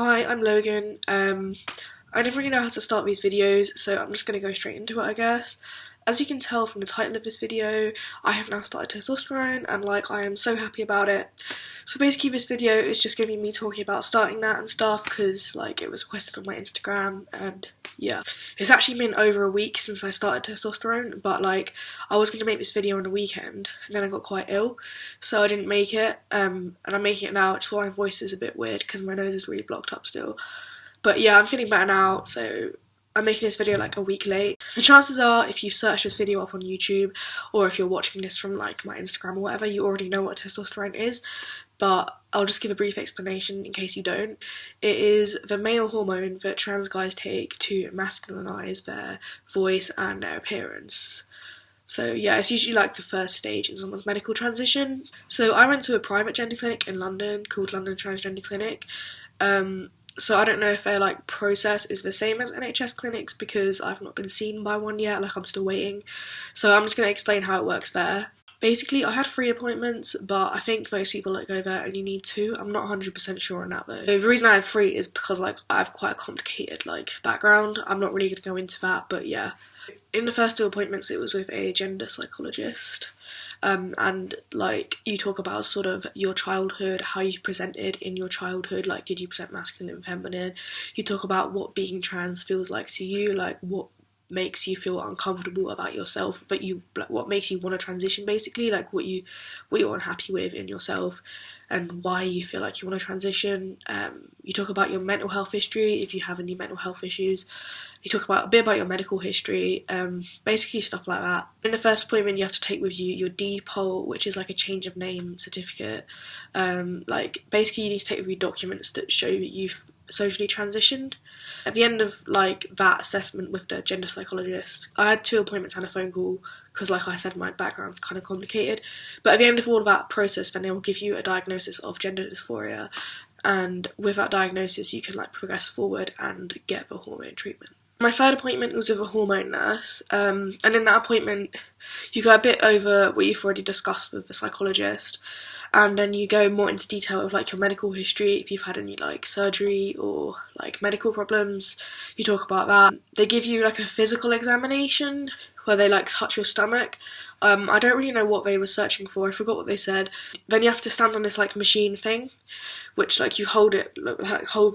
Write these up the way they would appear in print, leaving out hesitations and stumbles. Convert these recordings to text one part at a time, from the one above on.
Hi, I'm Logan. I don't really know how to start these videos, so I'm just going to go straight into it, I guess. As you can tell from the title of this video, I have now started testosterone, and I am so happy about it. So basically this video is just going to be me talking about starting that and stuff, because it was requested on my Instagram, and yeah. It's actually been over a week since I started testosterone, but I was going to make this video on the weekend, and then I got quite ill, so I didn't make it, and I'm making it now, which is why my voice is a bit weird, because my nose is really blocked up still. But yeah, I'm feeling better now, so I'm making this video a week late. The chances are, if you search this video up on YouTube, or if you're watching this from my Instagram or whatever, you already know what testosterone is, but I'll just give a brief explanation in case you don't. It is the male hormone that trans guys take to masculinize their voice and their appearance. So yeah, it's usually the first stage in someone's medical transition. So I went to a private gender clinic in London called London Transgender Clinic. So I don't know if their process is the same as NHS clinics because I've not been seen by one yet, I'm still waiting. So I'm just going to explain how it works there. Basically, I had 3 appointments, but I think most people go there only need 2. I'm not 100% sure on that though. So the reason I had 3 is because I have quite a complicated background. I'm not really going to go into that, but yeah. In the first 2 appointments, it was with a gender psychologist. And you talk about sort of your childhood, how you presented in your childhood, did you present masculine and feminine? You talk about what being trans feels like to you, what makes you feel uncomfortable about yourself, but what makes you want to transition, basically, what you're unhappy with in yourself and why you feel like you want to transition. You talk about your mental health history, if you have any mental health issues. You talk about a bit about your medical history, basically stuff like that. In the first appointment, you have to take with you your DPOL, which is a change of name certificate. Basically you need to take with you documents that show that you've socially transitioned. At the end of that assessment with the gender psychologist, I had 2 appointments and a phone call because I said, my background's kind of complicated, but at the end of all of that process, then they will give you a diagnosis of gender dysphoria, and with that diagnosis you can progress forward and get the hormone treatment. My 3rd appointment was with a hormone nurse, and in that appointment you go a bit over what you've already discussed with the psychologist, and then you go more into detail of your medical history, if you've had any surgery or medical problems. You talk about that. They give you a physical examination where they touch your stomach. I don't really know what they were searching for, I forgot what they said. Then you have to stand on this machine thing, which you hold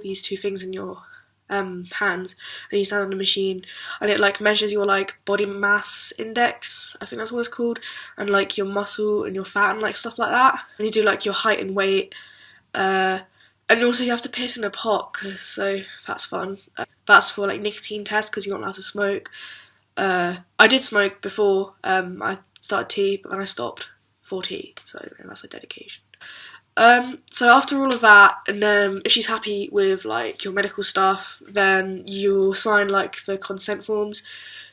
these 2 things in your hands, and you stand on the machine, and it measures your body mass index, I think that's what it's called, and your muscle and your fat and stuff like that. And you do your height and weight, and also you have to piss in a pot, so that's fun. That's for nicotine tests because you're not allowed to smoke. I did smoke before I started tea, but then I stopped for tea, so that's dedication. So after all of that, and if she's happy with your medical stuff, then you'll sign the consent forms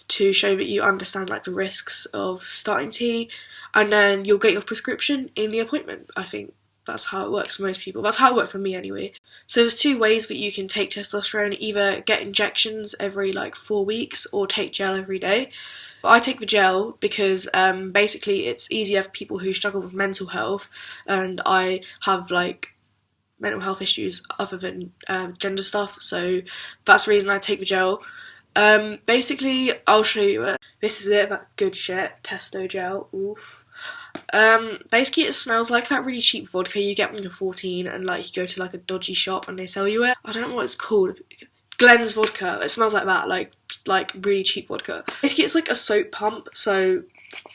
to show that you understand the risks of starting tea, and then you'll get your prescription in the appointment. I think that's how it works for most people. That's how it worked for me anyway. So there's 2 ways that you can take testosterone: either get injections every 4 weeks or take gel every day. I take the gel because basically it's easier for people who struggle with mental health, and I have mental health issues other than gender stuff, so that's the reason I take the gel. Basically, I'll show you it. This is it, that good shit, testo gel, oof. Basically it smells like that really cheap vodka you get when you're 14 and you go to a dodgy shop and they sell you it. I don't know what it's called. Glen's vodka. It smells like that, really cheap vodka. Basically it's a soap pump, so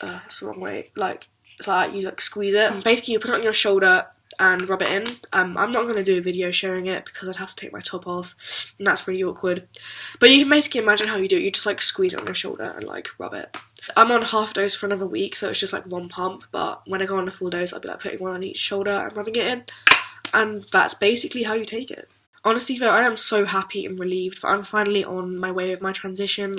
that's the wrong way. It's you squeeze it, and basically you put it on your shoulder and rub it in. I'm not going to do a video showing it because I'd have to take my top off, and that's really awkward. But you can basically imagine how you do it. You just squeeze it on your shoulder and rub it. I'm on half dose for another week, so it's just 1 pump, but when I go on a full dose I'll be putting 1 on each shoulder and rubbing it in, and that's basically how you take it. Honestly though, I am so happy and relieved that I'm finally on my way of my transition.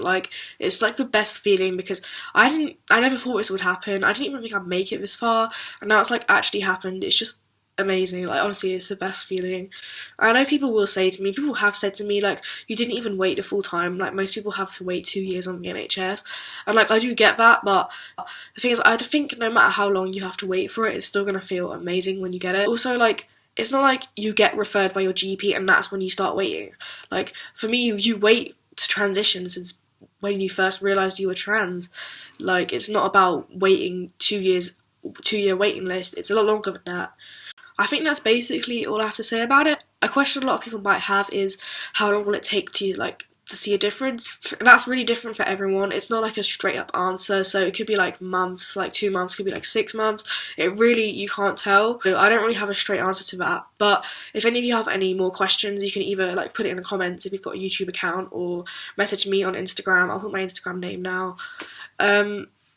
It's the best feeling because I never thought this would happen. I didn't even think I'd make it this far, and now it's actually happened. It's just amazing. Honestly, it's the best feeling. I know people have said to me you didn't even wait the full time, most people have to wait 2 years on the NHS, and I do get that, but the thing is, I think no matter how long you have to wait for it, it's still gonna feel amazing when you get it. Also, it's not like you get referred by your GP and that's when you start waiting. Like, for me, you wait to transition since when you first realised you were trans. Like, it's not about waiting 2 years, 2 year waiting list. It's a lot longer than that. I think that's basically all I have to say about it. A question a lot of people might have is, how long will it take to see a difference? That's really different for everyone. It's not like a straight up answer, so it could be like months, like 2 months, could be like 6 months. It really, you can't tell. So I don't really have a straight answer to that, but if any of you have any more questions, you can either like put it in the comments if you've got a YouTube account, or message me on Instagram. I'll put my Instagram name now.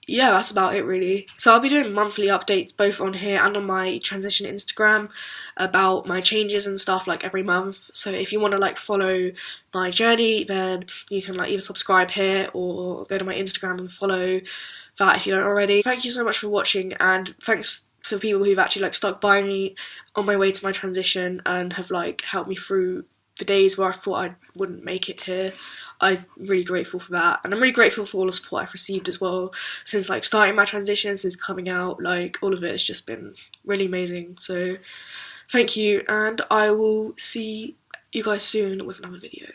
Yeah, that's about it really. So I'll be doing monthly updates both on here and on my transition Instagram about my changes and stuff, like every month. So if you want to like follow my journey, then you can like either subscribe here or go to my Instagram and follow that if you don't already. Thank you so much for watching, and thanks for the people who've actually like stuck by me on my way to my transition and have like helped me through the days where I thought I wouldn't make it here. I'm really grateful for that, and I'm really grateful for all the support I've received as well since like starting my transition, since coming out. Like, all of it has just been really amazing, so thank you, and I will see you guys soon with another video.